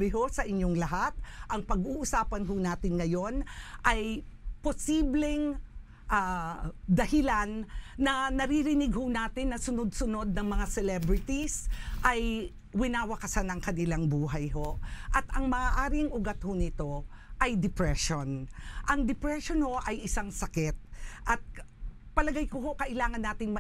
buhay ho sa inyong lahat. Ang pag-uusapan ho natin ngayon ay posibleng dahilan na naririnig ho natin na sunod-sunod ng mga celebrities ay winawakasan ng kanilang buhay ho. At ang maaaring ugat ho nito ay depression. Ang depression ho ay isang sakit at palagay ko ho, kailangan nating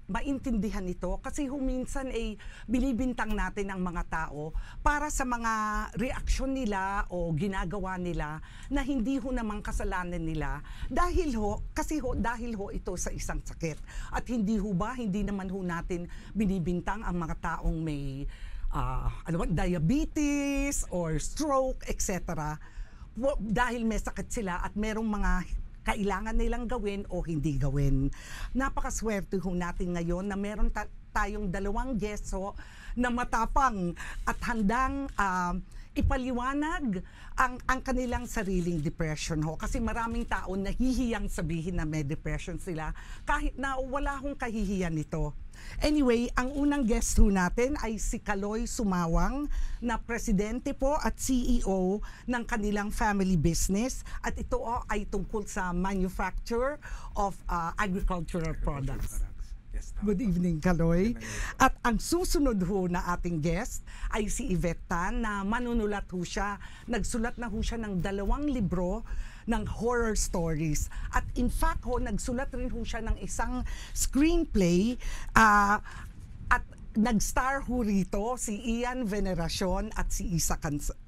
maintindihan ito kasi minsan ay binibintang natin ang mga tao para sa mga reaksyon nila o ginagawa nila na hindi ho naman kasalanan nila dahil ho ito sa isang sakit. At hindi naman ho natin binibintang ang mga taong may diabetes or stroke, etc. Dahil may sakit sila at merong mga kailangan nilang gawin o hindi gawin. Napakaswerte ho natin ngayon na meron tayong dalawang guests na matapang at handang ipaliwanag ang kanilang sariling depression ho. Kasi maraming tao nahihiyang sabihin na may depression sila kahit na wala hong kahihiyan nito. Anyway, ang unang guest ho natin ay si Kaloy Sumawang na presidente po at CEO ng kanilang family business at ito ay tungkol sa manufacture of agricultural products. Yes, Good evening, Kaloy. At ang susunod ho na ating guest ay si Yvette Tan na manunulat ho siya. Nagsulat na ho siya ng 2 libro ng horror stories. At in fact ho, nagsulat rin ho siya ng isang screenplay at nag-star ho rito si Ian Veneracion at si Isa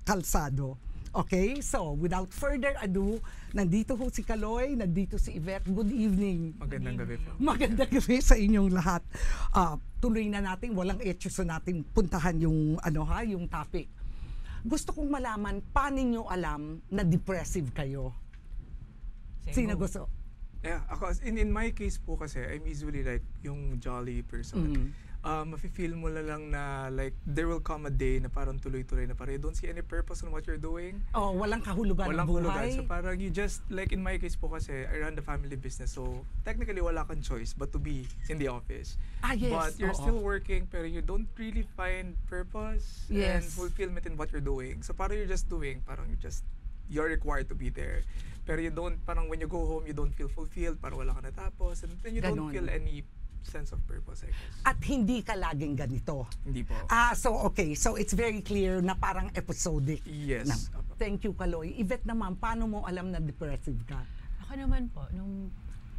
Calzado. Okay, so without further ado, nandito ho si Kaloy, nandito si Yvette. Good evening. Magandang gabi po. Magandang gabi sa inyong lahat. Tuloy na natin, walang echos na natin puntahan yung yung topic. Gusto kong malaman, paano niyo alam na depressive kayo? Sino gusto? Yeah, ako, in my case po kasi, I'm usually like yung jolly person. Mafe-feel mo lang na like there will come a day na parang tuloy-tuloy na parang you don't see any purpose on what you're doing. Oh, walang kahulugan ng buhay. So parang you just, like in my case po kasi, I run the family business. So technically wala kang choice but to be in the office. Yes. But you're still working pero you don't really find purpose and fulfillment in what you're doing. So parang you're just doing, you're required to be there. Pero you don't, parang when you go home, you don't feel fulfilled, parang wala ka natapos, and then you don't feel any sense of purpose, I guess. At hindi ka laging ganito. Hindi po. So okay. So it's very clear na parang episodic. Yes. Thank you, Kaloy. Yvette naman, paano mo alam na depressive ka? Ako naman po, nung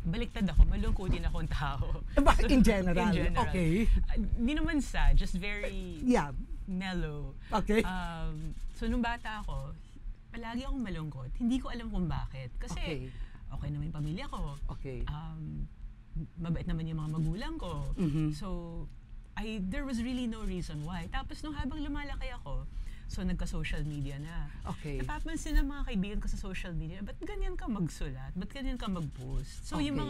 baliktad ako, malungkutin akong tao. In general? Okay. Hindi naman sad, just very mellow. Okay. So nung bata ako, palagi akong malungkot. Hindi ko alam kung bakit. Kasi okay naman yung pamilya ko. Okay. Mabait naman yung mga magulang ko. So, there was really no reason why. Tapos nung habang lumalaki ako, so nagka-social media na. Okay. Napapansin ng mga kaibigan ko sa social media, ba't ganyan ka magsulat? Ba't ganyan ka mag-post? So yung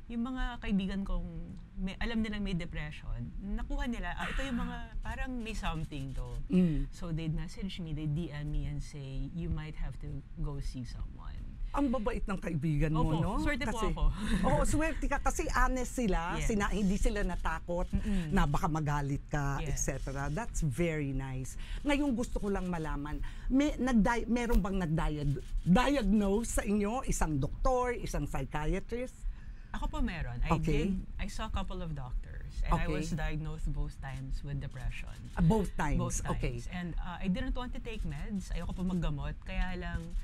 mga kaibigan kong alam nilang may depression, nakuha nila, ito yung mga parang may something to. So they'd message me, they'd DM me and say, you might have to go see someone. Ang babait ng kaibigan mo, no? Swerte kasi, po ako. Oo, swerte ka kasi honest sila, hindi sila natakot na baka magalit ka, etc. That's very nice. Ngayon gusto ko lang malaman, meron bang nag-diagnose sa inyo? Isang doktor, isang psychiatrist? Ako po meron. I saw a couple of doctors and I was diagnosed both times with depression. Both times? Both times. Okay. And I didn't want to take meds. Ayoko po maggamot. Kaya lang,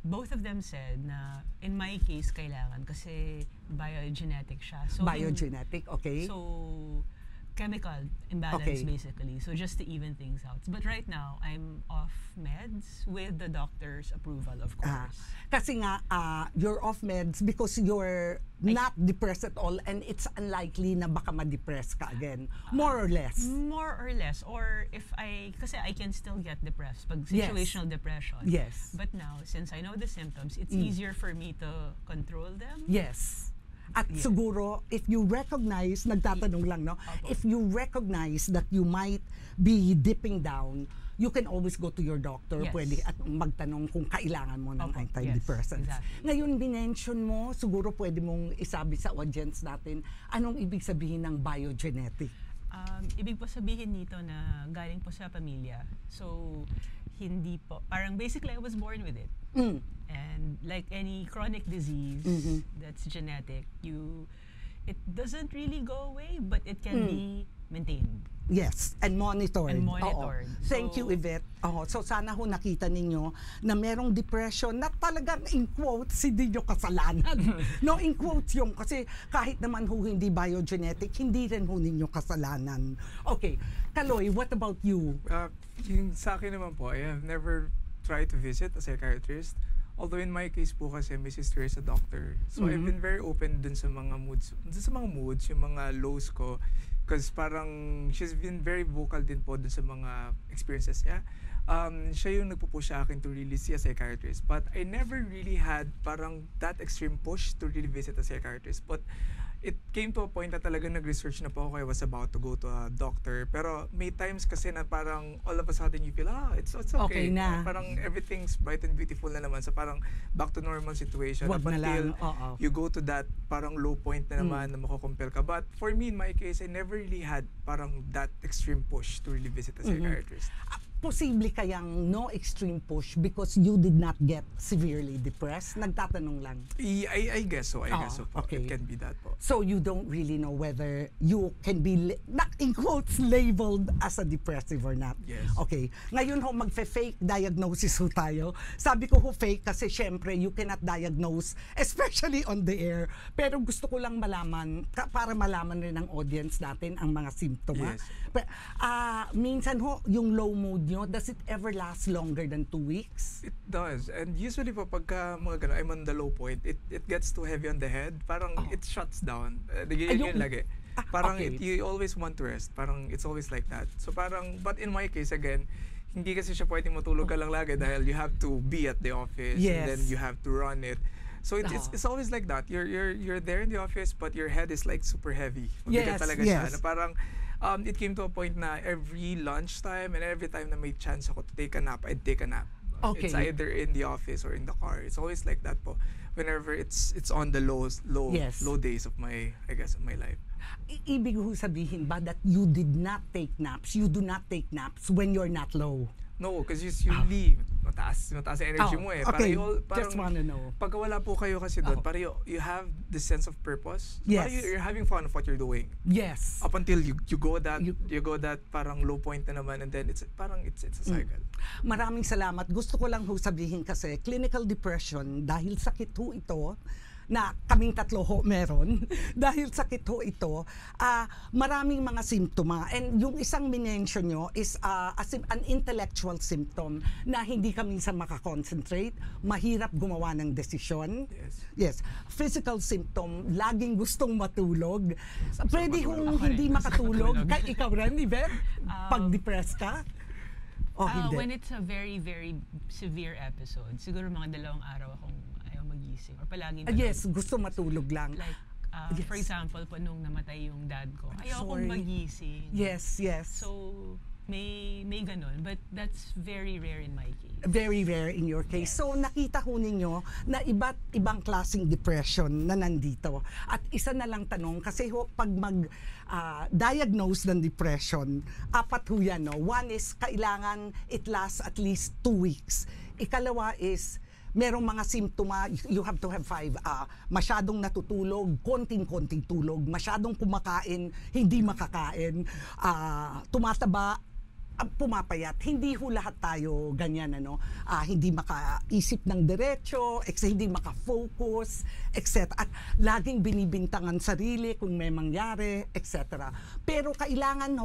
both of them said na in my case kailangan kasi biogenetic siya. So biogenetic, okay. So chemical imbalance basically. So just to even things out. But right now, I'm off meds with the doctor's approval, of course. Kasi nga, you're off meds because you're not depressed at all and it's unlikely na baka ma-depress ka again. More or less. More or less. Or kasi I can still get depressed pag situational depression. Yes. But now, since I know the symptoms, it's easier for me to control them. Yes. At siguro, if you recognize, nagtatanong lang, no? If you recognize that you might be dipping down, you can always go to your doctor, pwede at magtanong kung kailangan mo ng antidepressants. Exactly. Ngayon, binention mo, siguro pwede mong isabi sa audience natin, anong ibig sabihin ng biogenetic? Ibig po sabihin nito na galing po sa pamilya. So, hindi po. Parang basically, I was born with it. And like any chronic disease that's genetic, it doesn't really go away, but it can be maintained. Yes, and monitored. And monitored. Oo. Thank you, Yvette. So sana ho nakita ninyo na merong depression na talagang in quotes, hindi nyo kasalanan. No, in quotes yung kasi kahit naman ho hindi biogenetic, hindi rin ho ninyo kasalanan. Okay, Kaloy, what about you? Yung sa akin naman po, I have never tried to visit a psychiatrist. Although in my case po kasi my sister is a doctor. So I've been very open dun sa mga moods, yung mga lows ko. Because parang she's been very vocal din po dun sa mga experiences niya. Siya yung nagpo-push sa akin to really see a psychiatrist. But I never really had parang that extreme push to really visit a psychiatrist. But it came to a point na talaga nag-research na po ako. I was about to go to a doctor. Pero may times kasi na parang all of a sudden you feel, it's okay. na. Parang everything's bright and beautiful na naman. So parang back to normal situation. Wag na Until lang. you go to that parang low point na naman na makukumpel ka. But for me, in my case, I never really had parang that extreme push to really visit a psychiatrist. Posible kayang no extreme push because you did not get severely depressed? Nagtatanong lang. I guess so. I guess so po. Okay. It can be that po. So you don't really know whether you can be, in quotes, labeled as a depressive or not. Yes. Okay. Ngayon ho, magfe-fake diagnosis ho tayo. Sabi ko ho fake kasi syempre you cannot diagnose, especially on the air. Pero gusto ko lang malaman, para malaman rin ng audience natin ang mga simptoma. Yes. Minsan ho, yung low mood nyo, does it ever last longer than 2 weeks? It does. And usually po pagka mga ganun, I'm on the low point, it gets too heavy on the head. Parang it shuts down. Yun lagi. Parang okay. you always want to rest. Parang it's always like that. So parang, but in my case again, hindi kasi siya pwedeng matulog ka lang lagi dahil you have to be at the office and then you have to run it. So it's always like that. You're there in the office but your head is like super heavy. Mabigat talaga siya. Na parang it came to a point na every lunchtime and every time na may chance ako to take a nap, I'd take a nap. Okay. It's either in the office or in the car. It's always like that po. Whenever it's on the low days of my life. Ibig ho sabihin ba that you did not take naps? You do not take naps when you're not low? No, because usually mataas ang energy mo eh. Okay, parang, just wanna know. Pag wala po kayo kasi doon, parang you have this sense of purpose. Yes. Parang you're having fun of what you're doing. Yes. Up until you go that parang low point na naman and then it's a cycle. Maraming salamat. Gusto ko lang ho sabihin kasi clinical depression dahil sakit ho ito na kaming tatlo ho meron dahil sakit ho ito, maraming mga simptoma and yung isang minention nyo is an intellectual symptom na hindi ka minsan makakoncentrate, mahirap gumawa ng desisyon. Yes. Physical symptom, laging gustong matulog. Pwede hong hindi makatulog. Ikaw rin, Yvette? Pag depressed ka? Hindi. When it's a very, very severe episode, siguro mga 2 araw akong ayaw magising. Or palaging yes, gusto matulog lang. Like, for example, po nung namatay yung dad ko, ayaw akong magising. Yes. So, may ganun. But that's very rare in my case. Very rare in your case. Yes. So, nakita ko ninyo na iba't ibang klaseng depression na nandito. At isa na lang tanong, kasi pag mag-diagnose ng depression, 4 ho yan. No? One is, kailangan it lasts at least 2 weeks. Ikalawa is, merong mga simptoma, you have to have 5. Masyadong natutulog, konting-konting tulog, masyadong kumakain, hindi makakain, tumataba, pumapayat. Hindi ho lahat tayo ganyan, hindi makaisip ng diretso, hindi makafocus, etc. At laging binibintangan sarili kung may mangyari, etc. Pero kailangan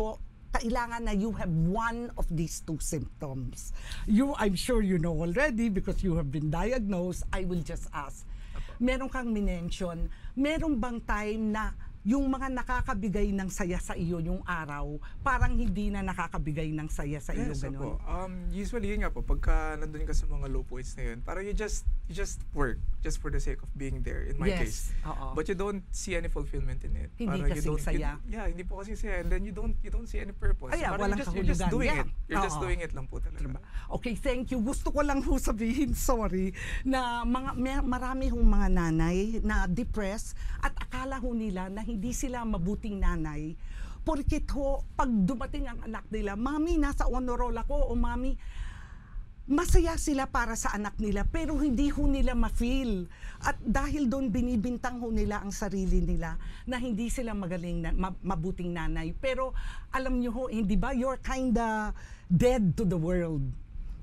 na you have one of these 2 symptoms. I'm sure you know already because you have been diagnosed. I will just ask. Meron kang minention, meron bang time na yung mga nakakabigay ng saya sa iyo yung araw, parang hindi na nakakabigay ng saya sa iyo, ganun? Usually yun nga po, pagka nandun ka sa mga low points na yun, parang you just work just for the sake of being there, in my case. But you don't see any fulfillment in it. Hindi kasi saya. Hindi po kasi saya. And then you don't see any purpose. Walang you're just doing it. You're just doing it lang po talaga. Okay, thank you. Gusto ko lang ho sabihin, sorry, na marami hong mga nanay na depressed at akala ho nila na hindi sila mabuting nanay porkit ho, pag dumating ang anak nila, Mami, nasa honor roll ako, o Mami, masaya sila para sa anak nila, pero hindi ho nila ma-feel. At dahil doon binibintang ho nila ang sarili nila na hindi sila magaling, mabuting nanay. Pero alam nyo ho, hindi ba, you're kinda dead to the world.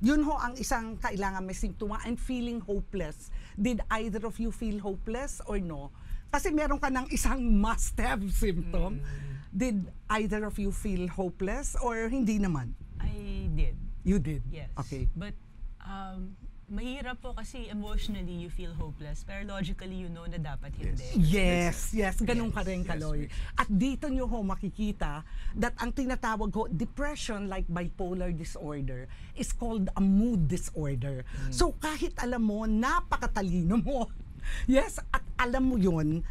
Yun ho ang isang kailangan may simptoma, and feeling hopeless. Did either of you feel hopeless or no? Kasi meron ka ng isang must-have symptom. Did either of you feel hopeless or hindi naman? I did. You did? Yes. Okay. But mahirap po kasi emotionally you feel hopeless, pero logically you know na dapat hindi. Yes, ganun ka Yes, rin, yes, Kaloy. yes. At dito nyo ho makikita that ang tinatawag ho, depression like bipolar disorder is called a mood disorder. So kahit alam mo, napakatalino mo, yes, at alam mo yun,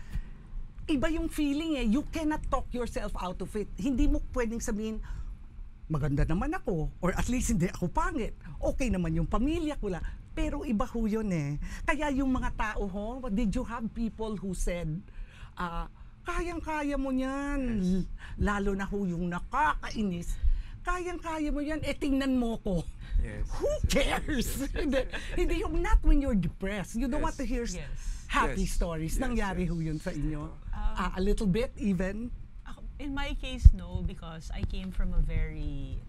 iba yung feeling eh, you cannot talk yourself out of it. Hindi mo pwedeng sabihin, maganda naman ako, or at least hindi ako pangit. Okay naman yung pamilya ko lang. Pero iba ho yun eh. Kaya yung mga tao ho, did you have people who said, kayang-kaya mo yan. Lalo na ho yung nakakainis. Kayang-kaya mo yan, tingnan mo ko. Yes. Who cares? Hindi yung, not when you're depressed. You don't want to hear happy Yes. stories. Yes, Nangyari yes. ho yun sa inyo. A little bit even. In my case, no, because I came from a very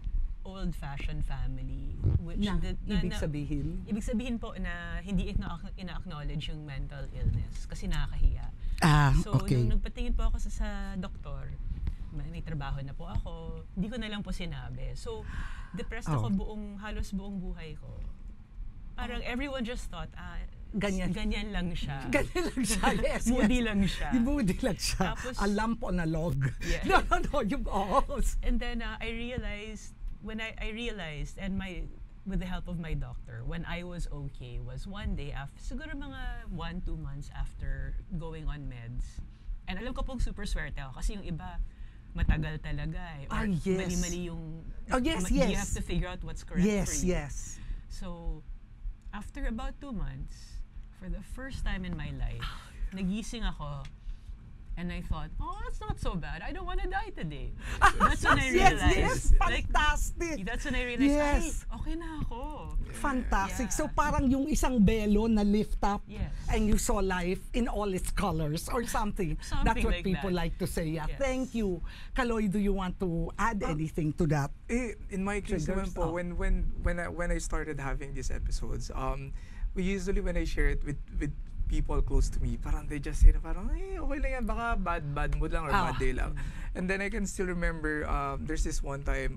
old-fashioned family. Which Ibig sabihin? Ibig sabihin po na hindi ina-acknowledge yung mental illness kasi nakakahiya. So, okay. nung nagpatingin po ako sa doktor, may trabaho na po ako, hindi ko na lang po sinabi. So, depressed ako halos buong buhay ko. Parang everyone just thought, ganyan lang siya. Ganyan lang siya, yes. Moody lang siya. Moody lang siya. Tapos, a lamp on a log. Yeah. No, yung And then I realized, when I realized, and with the help of my doctor, when I was okay, was one day after, siguro mga 1-2 months after going on meds. And alam ko pong super swerte ako kasi yung iba, matagal talaga eh. Or yes. mali-mali yung, yes. you have to figure out what's correct for you. Yes. So, after about 2 months, for the first time in my life, nagising ako, and I thought, that's not so bad. I don't want to die today. That's when I realized. Yes, fantastic. That's when I realized, Yes. okay na ako. Fantastic. Yeah. So parang yung isang belo na lift up Yes. and you saw life in all its colors or something. That's what like people that. like to say. Yeah. Yes. Thank you. Kaloy, do you want to add anything to that? In my case naman Triggers, po, when I started having these episodes, we usually, when I share it with people close to me, parang they just say na parang, okay lang yan, baka bad mood lang or bad day lang. And then I can still remember, there's this one time,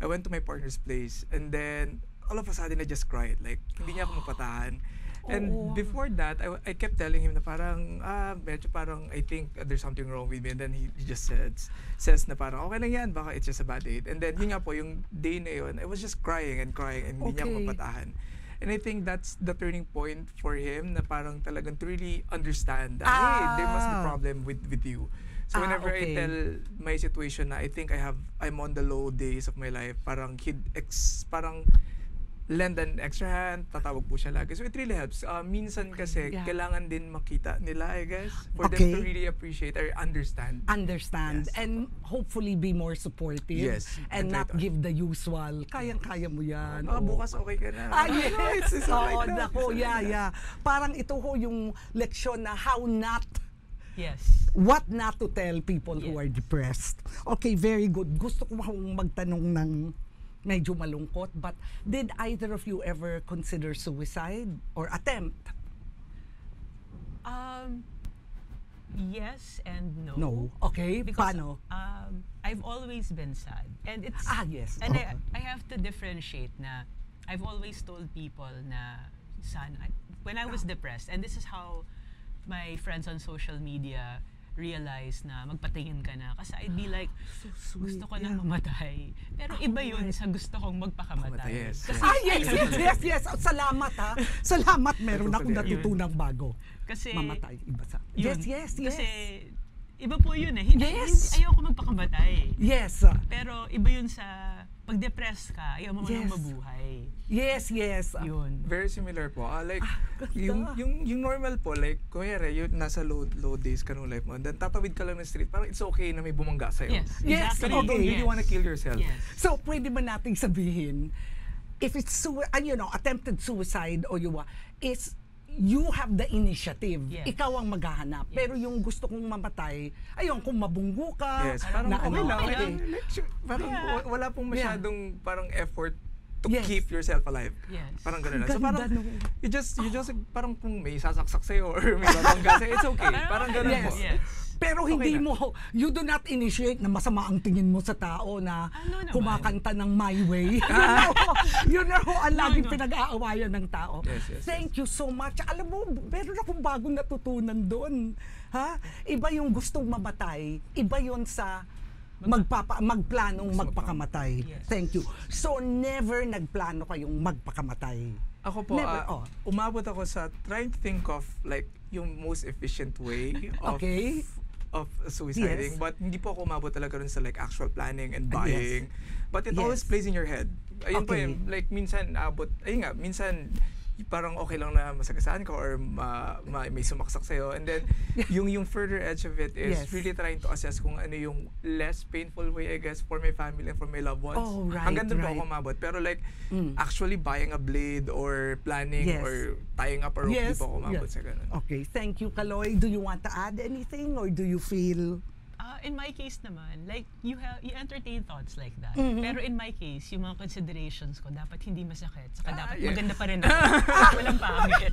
I went to my partner's place, and then all of a sudden I just cried, like hindi niya ako mapatahan. And before that, I kept telling him na parang, medyo parang, I think there's something wrong with me. And then he just says na parang, okay lang yan, baka it's just a bad day. And then yun nga po, yung day na yun, I was just crying and hindi niya ako mapatahan. And I think that's the turning point for him na parang talagang to really understand that, hey, there must be problem with you. So whenever I tell my situation na I think I'm on the low days of my life, parang parang lend an extra hand, tatawag po siya lagi. So it really helps. Minsan kasi kailangan din makita nila, I guess, for them to really appreciate or understand. Yes. And hopefully be more supportive. Yes. And not give the usual, kayang-kaya mo yan. Bukas okay ka na. Yes. It's like that. Nako, yeah. Parang ito ho yung leksyon na how not, what not to tell people who are depressed. Okay, very good. Gusto ko magtanong ng medyo malungkot, but did either of you ever consider suicide or attempt? Yes and no. No. Okay, Because, paano? I've always been sad. And it's yes. And I have to differentiate na I've always told people na when I was depressed, and this is how my friends on social media realize na magpatingin ka na. Kasi I'd be like, gusto ko nang mamatay. Pero iba yun sa gusto kong magpakamatay. Yes. Yes. Salamat ha. Salamat, meron akong natutunang bago. Kasi mamatay, iba sa. Yun, Yes. Kasi iba po yun eh. Ayoko magpakamatay. Yes. Pero iba yun sa pag depressed ka, ayaw mo Yes. nang mabuhay. Yes. Yun. Very similar po. Like, ganda. yung normal po, like, kunyari, yung nasa low days ka nung life mo, then tatawid ka lang ng street, parang it's okay na may bumangga sa'yo. Yes. Yes, Exactly. Pero you don't really Yes. wanna kill yourself. Yes. So, pwede ba nating sabihin, if it's attempted suicide or is you have the initiative. Yes. Ikaw ang maghahanap. Yes. Pero yung gusto kong mamatay, ayun, kung mabunggo ka, Yes, parang na okay ano, lang. okay. Parang Yeah. wala pong masyadong parang effort to Yes. keep yourself alive. Yes. Parang gano'n lang. Ang So parang, ganda nung- you just, parang kung may sasaksak sa'yo or may babangga sa'yo, it's okay. Parang gano'n Yes. po. Yes. Pero Okay hindi na. mo, you do not initiate na masama ang tingin mo sa tao na Ano naman? kumakanta ng My Way. Yun na ho ang laging No. pinag-aawayan ng tao. Yes. Thank you so much. Alam mo, meron akong bagong natutunan doon. Ha? Iba yung gustong mamatay, iba yun sa magplanong magpakamatay. Yes. Thank you. So, never nagplano kayong magpakamatay. Ako po, Never, umabot ako sa trying to think of like yung most efficient way Okay. of suiciding. Yes. But hindi po ako umabot talaga rin sa like actual planning and Yes. buying. But it always Yes. plays in your head. Ayun po Okay. yun, like minsan minsan parang okay lang na masagasaan ka or may sumaksak sa'yo. And then, yung further edge of it is Yes. really trying to assess kung ano yung less painful way, I guess, for my family and for my loved ones. Oh, right, Hanggang doon po right. ako umabot. Pero like, Mm. actually buying a blade or planning Yes. or tying up a rope, Yes, di po ako umabot yes. sa ganun. Okay, thank you, Kaloy. Do you want to add anything or do you feel... In my case naman, like you entertain thoughts like that. Mhm. Pero in my case, yung mga considerations ko dapat hindi masakit. Saka dapat yeah. maganda pa rin ako. Walang pangit.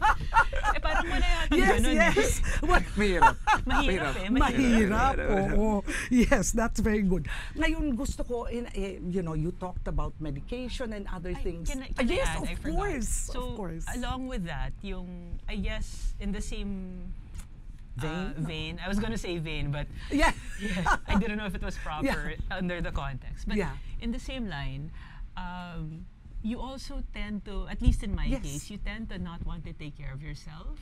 Parang wala yata ganun. Yes. What? Mahirap. Mahirap eh. Mahirap. Mahirap. Oo. Yes, that's very good. Ngayon gusto ko you talked about medication and other things. Can I Yes, add? of I forgot. course. So, of course. along with that, yung, I guess, in the same vein, I was gonna say vein, but Yeah. yes, I didn't know if it was proper under the context. But Yeah. in the same line, you also tend to, at least in my Yes. case, you tend to not want to take care of yourself.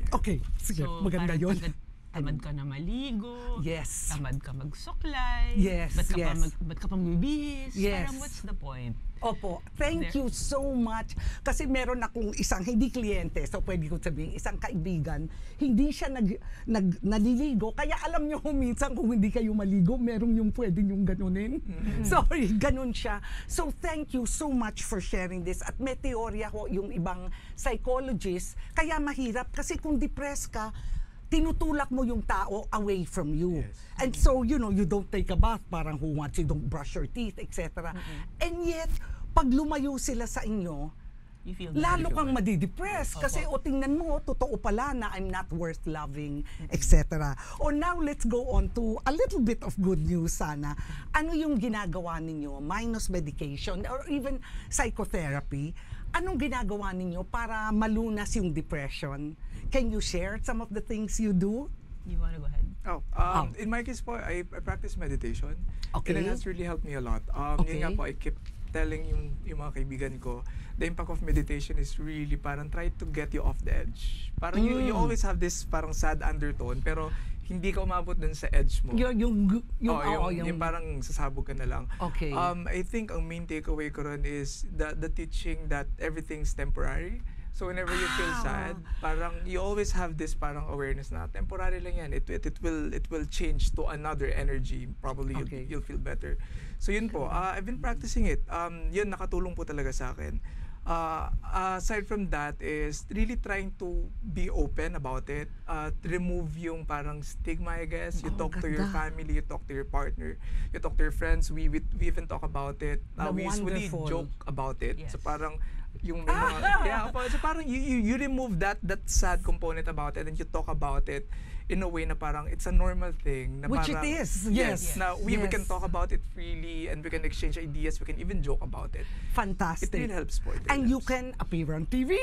Okay, sige. Maganda parang yun. tamad ka na maligo. Yes. Tamad ka magsuklay. Yes, Ba't ka yes. ba't ka pa magbibihis? Yes. Parang what's the point? Opo, thank you so much. Kasi meron akong isang, hindi kliyente, so pwede ko sabihin, isang kaibigan, hindi siya naliligo. Kaya alam nyo minsan kung hindi kayo maligo, meron yung pwede yung ganunin. Sorry, ganun siya. So thank you so much for sharing this. At may teorya ko yung ibang psychologist, kaya mahirap. Kasi kung depressed ka, tinutulak mo yung tao away from you. Yes. And so, you don't take a bath, parang who wants, you don't brush your teeth, etc. And yet, pag lumayo sila sa inyo, You feel lalo bad. kang madidepress. Kasi Opo. tingnan mo, totoo pala na I'm not worth loving, etc. O now, let's go on to a little bit of good news sana. Ano yung ginagawa ninyo, minus medication or even psychotherapy, anong ginagawa ninyo para malunas yung depression? Can you share some of the things you do? You wanna go ahead? In my case po, I practice meditation. Okay. And it has really helped me a lot. Okay. Yun nga po, I keep telling yung mga kaibigan ko, the impact of meditation is really parang try to get you off the edge. Parang you always have this parang sad undertone, pero hindi ka umabot dun sa edge mo. Yung Parang sasabog ka na lang. Okay. I think ang main takeaway ko ron is the teaching that everything's temporary. So whenever you feel sad, parang you always have this parang awareness na temporary lang yan. It will change to another energy. Probably Okay. you'll feel better. So yun po, I've been practicing it. Yun nakatulong po talaga sa akin. Aside from that is really trying to be open about it. Remove yung parang stigma, I guess. You talk to your ganda. family, you talk to your partner, you talk to your friends. We even talk about it. We usually Wonderful. joke about it. Yes. So parang yung may mga, so parang you remove that sad component about it and you talk about it in a way na parang it's a normal thing. Na Which parang, it is, yes. Na we can Yes. talk about it freely and we can exchange ideas, we can even joke about it. Fantastic. It really helps po. It really And you helps. can appear on TV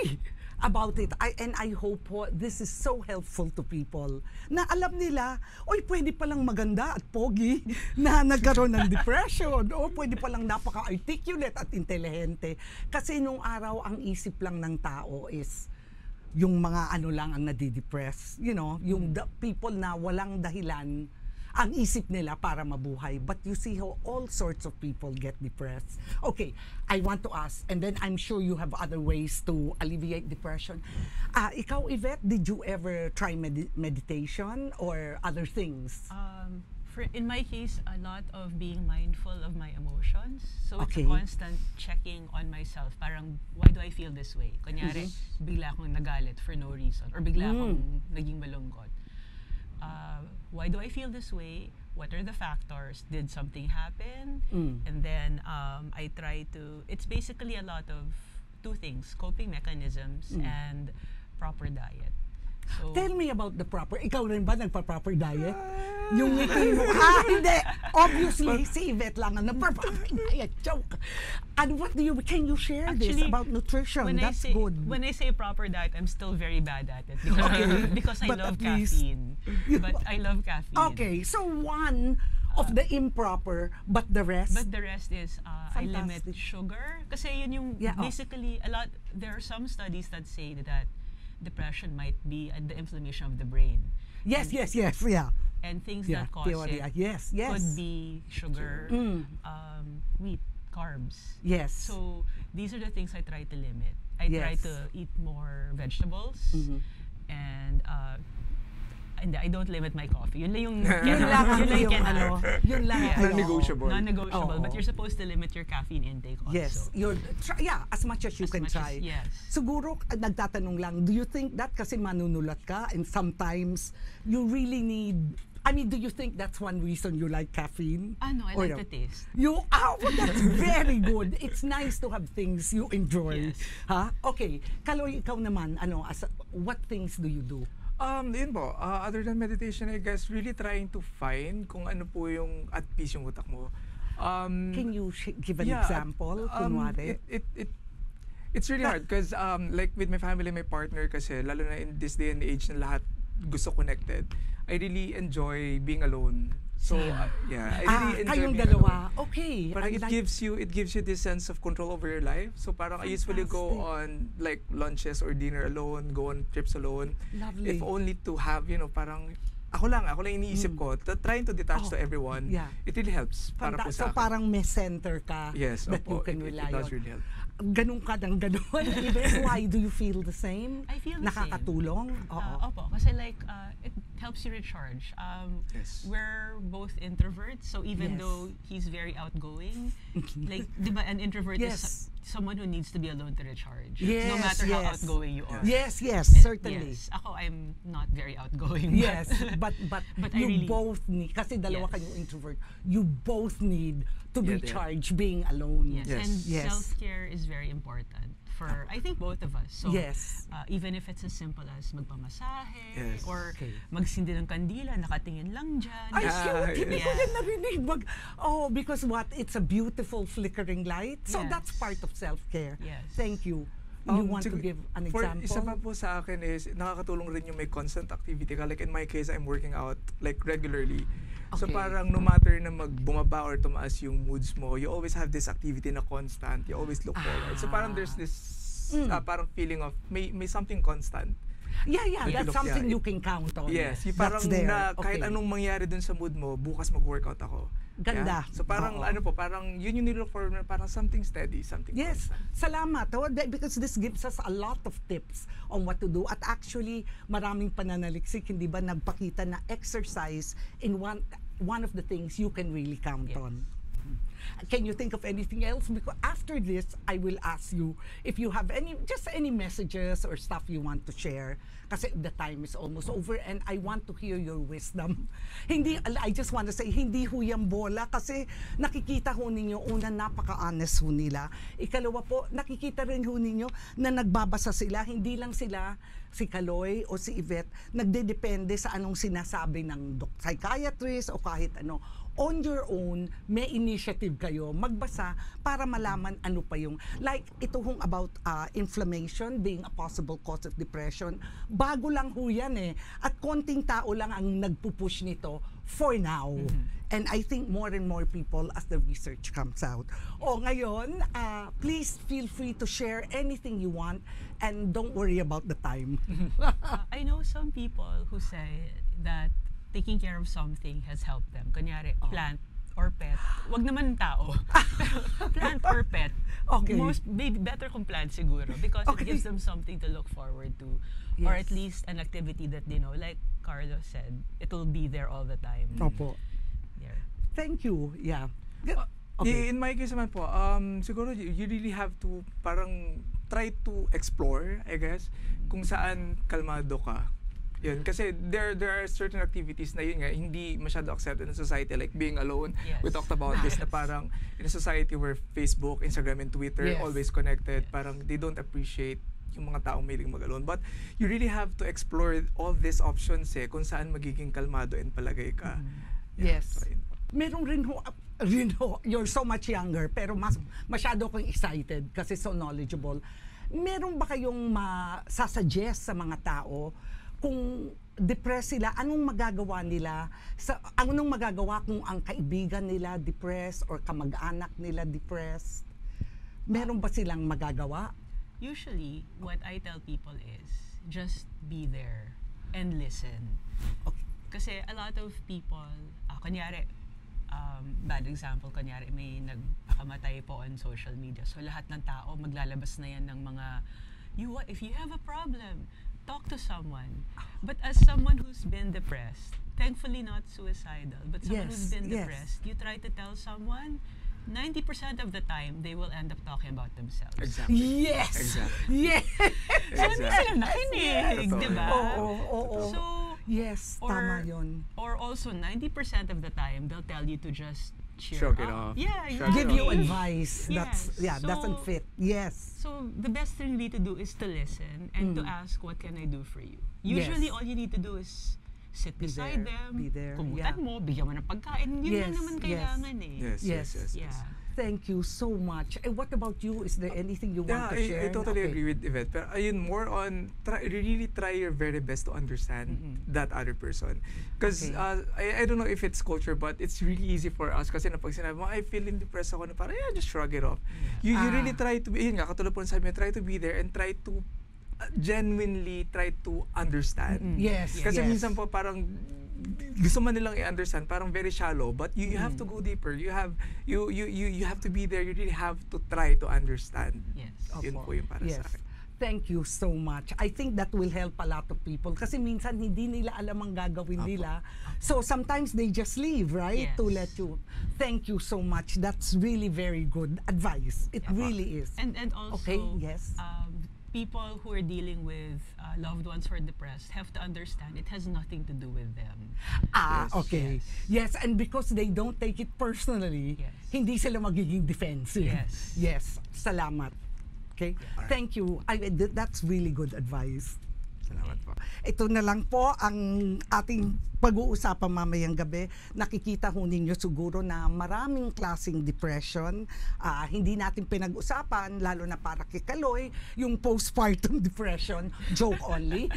about it. I hope po this is so helpful to people na alam nila, oy, pwede palang maganda at pogi na nagkaroon ng depression o pwede palang napaka-articulate at intelihente. Kasi nung araw, ang isip lang ng tao is yung mga ano lang ang nadidepress. Yung the people na walang dahilan ang isip nila para mabuhay. But you see how all sorts of people get depressed. Okay, I want to ask, and then I'm sure you have other ways to alleviate depression. Ikaw, Yvette, did you ever try meditation or other things? In my case, a lot of being mindful of my emotions. So it's Okay. a constant checking on myself. Parang, why do I feel this way? Kunyari, bigla akong nagalit for no reason. Or bigla akong naging malungkot. Why do I feel this way? What are the factors? Did something happen? And then I try to, it's basically a lot of two things, coping mechanisms and proper diet. So, Tell me about the proper, ikaw rin ba nagpa-proper diet? Yung ngiti mo, hindi! Obviously, si Yvette lang ang nagpa-proper diet. Joke! And what do you, can you share this Actually, about nutrition? when That's I say, good. When I say proper diet, I'm still very bad at it because, because I But love at least- caffeine. But I love caffeine. Okay, so one of the improper, but the rest? But the rest is I limit Fantastic. sugar. Kasi yun yung Yeah, basically there are some studies that say that depression might be the inflammation of the brain. Yes, and, yes, yes, yeah. And things Yeah, that cause theory. it Yes, yes. could be sugar, wheat, carbs. Yes. So these are the things I try to limit. I try Yes. to eat more vegetables and I don't limit my coffee. Yun lang yung Yun lang yung cannot. ano, yun lang Yeah. ang Non-negotiable. Non-negotiable, Oo. but you're supposed to limit your caffeine intake also. Yes, as much as you As can much try. as- yes. Siguro, nagtatanong lang, do you think that kasi manunulat ka and sometimes you really need, I mean, do you think that's one reason you like caffeine? No, I Or like the taste. well, that's very good. It's nice to have things you enjoy. Yes. Ha? Okay, Kaloy, ikaw naman, what things do you do? Yun po, other than meditation, I guess, really trying to find kung ano po yung at peace yung utak mo. Can you give an yeah, example? Kunwari? It's really hard because like with my family, my partner kasi, lalo na in this day and age na lahat gusto connected, I really enjoy being alone. So, yeah, I really enjoy kayong being dalawa. alone. Okay. Parang I it like- gives you this sense of control over your life. So parang I usually go Fantastic. on like lunches or dinner alone, go on trips alone. Lovely. If only to have, parang ako lang iniisip ko, trying to detach to everyone. yeah. It really helps para po So sa akin. parang may center ka Yes, that you opo, can it rely does on. really help. Ganun ka ng ganun. Yvette, why do you feel the same? I feel the Nakakatulong? same. Oo. Opo, kasi like, it helps you recharge. Yes. We're both introverts, so even Yes. though he's very outgoing, like, di ba, an introvert Yes. is someone who needs to be alone to recharge. Yes, no matter how yes. outgoing you are. Yes, yes, And certainly. Yes, ako, I'm not very outgoing. Yes, but But you I really- both need, kasi dalawa Yes. kayong introvert, you both need to Yeah, recharge being alone. Yes. Yes. And Yes. self-care is very important for, I think, both of us. So, Yes. even if it's as simple as magpamasahe Yes. or Okay. magsindi ng kandila, nakatingin lang dyan. Ay, Yeah, cute! Hindi ko yes. yan narinig. Because what? It's a beautiful flickering light. So Yes. that's part of self-care. Yes. Thank you. You want to Sig- give an for, example? Isa pa po sa akin is, nakakatulong rin yung may constant activity ka. Like in my case, I'm working out like regularly. So Okay. parang no matter na bumaba or tumaas yung moods mo, you always have this activity na constant. You always look forward. So parang there's this parang feeling of may something constant. Yeah, Like, that's look, something yeah, you can count on. Yes, yung parang That's there. na kahit Okay. anong mangyari dun sa mood mo, bukas mag-workout ako. Ganda. Yeah? So parang Oo. parang yun yung nilook for, parang something steady, something Yes, constant. salamat. Because this gives us a lot of tips on what to do. At actually, maraming pananaliksik, hindi ba, nagpakita na exercise in one of the things you can really count Yes. on. Can you think of anything else? Because after this, I will ask you if you have any messages or stuff you want to share. Kasi the time is almost over and I want to hear your wisdom. I just want to say, hindi ho yan bola kasi nakikita ho ninyo, una, napaka-honest ho nila. Ikalawa po, nakikita rin ho ninyo na nagbabasa sila, hindi lang sila si Kaloy o si Yvette, nagdedepende sa anong sinasabi ng psychiatrist o kahit ano. On your own, may initiative kayo magbasa para malaman ano pa yung, like ito hong about inflammation being a possible cause of depression. Bago lang ho yan eh. At konting tao lang ang nagpupush nito for now. And I think more and more people as the research comes out. O ngayon, please feel free to share anything you want and don't worry about the time. I know some people who say that taking care of something has helped them. Kunyari, plant or pet. Wag naman tao. Plant or pet. Okay. Maybe better kung plant siguro because it gives them something to look forward to. Or at least an activity that they know. Like Carlos said, it will be there all the time. Opo. There. Thank you. Yeah. In my case naman po, siguro you really have to parang try to explore, I guess, kung saan kalmado ka. Yun. Kasi there are certain activities na yun nga, hindi masyado accepted in society, like being alone. Yes. We talked about this na parang in a society where Facebook, Instagram, and Twitter always connected, parang they don't appreciate yung mga taong mahilig mag-alone. But you really have to explore all these options kung saan magiging kalmado and palagay ka. Yes. Meron rin ho, you're so much younger, pero masyado akong excited kasi so knowledgeable. Meron ba kayong masasuggest sa mga tao kung depressed sila, anong magagawa nila? Anong magagawa kung ang kaibigan nila depressed or kamag-anak nila depressed? Meron ba silang magagawa? Usually, what I tell people is, just be there and listen. Okay. Kasi a lot of people, kunyari, bad example, kunyari may nagkamatay po on social media. So lahat ng tao maglalabas na yan ng mga, if you have a problem, talk to someone. But as someone who's been depressed, thankfully not suicidal, but someone who's been depressed, you try to tell someone, 90% of the time, they will end up talking about themselves. Exactly. Yes! Exactly. Yes! So, hindi sila nakinig, di ba? Oo. So, yes, tama yun. Or also, 90% of the time, they'll tell you to just cheer Shrug it up. off. Yeah, Shrug Give it you off. advice. Yes. Doesn't fit. Yes. So, the best thing really to do is to listen and to ask, what can I do for you? Usually, all you need to do is sit beside them, Be there. kumutan mo, bigyan mo ng pagkain. Yun lang naman kailangan Yes. Thank you so much. And what about you? Is there anything you want to share? I totally agree with Yvette. Pero ayun, more on, really try your very best to understand that other person. Because I don't know if it's culture, but it's really easy for us. Kasi na pag sinabi mo, I feeling depressed ako, na parang, just shrug it off. You really try to be, yun nga, katulad po sabi mo, try to be there and try to genuinely try to understand. Yes. Kasi minsan po parang gusto man nilang i-understand, parang very shallow, but you have to go deeper. You have to be there. You really have to try to understand. Yes. Yun po yung para sa akin. Thank you so much. I think that will help a lot of people kasi minsan hindi nila alam ang gagawin nila. So sometimes they just leave, right? Yes. To let you. Thank you so much. That's really very good advice. It really is. And also, people who are dealing with loved ones who are depressed have to understand it has nothing to do with them. Okay. Yes, and because they don't take it personally, hindi sila magiging defensive. Yes. Salamat. Okay? Thank you. That's really good advice. Salamat po. Ito na lang po ang ating pag-uusapan mamayang gabi. Nakikita ho ninyo siguro na maraming klaseng depression. Hindi natin pinag-usapan, lalo na para kay Kaloy, yung postpartum depression, joke only.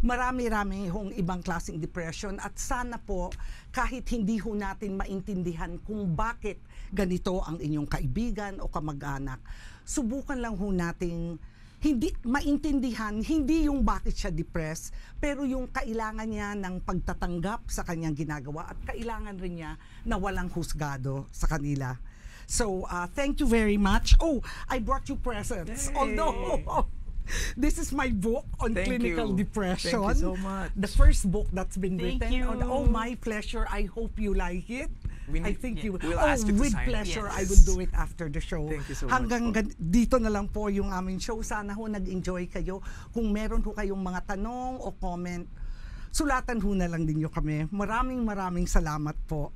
Marami-rami hong ibang klaseng depression at sana po kahit hindi ho natin maintindihan kung bakit ganito ang inyong kaibigan o kamag-anak, subukan lang ho nating hindi maintindihan, hindi yung bakit siya depressed, pero yung kailangan niya ng pagtatanggap sa kanyang ginagawa at kailangan rin niya na walang husgado sa kanila. So, thank you very much. Oh, I brought you presents. Yay! Although, this is my book on clinical depression. Thank you so much. The first book that's been Thank written. you. Oh, my pleasure. I hope you like it. I think you will. We'll ask you to with sign it. pleasure. Yes. I will do it after the show. Thank you so much Hanggang po. dito na lang po yung aming show. Sana ho nag-enjoy kayo. Kung meron ho kayong mga tanong o comment, sulatan ho na lang ninyo kami. Maraming salamat po.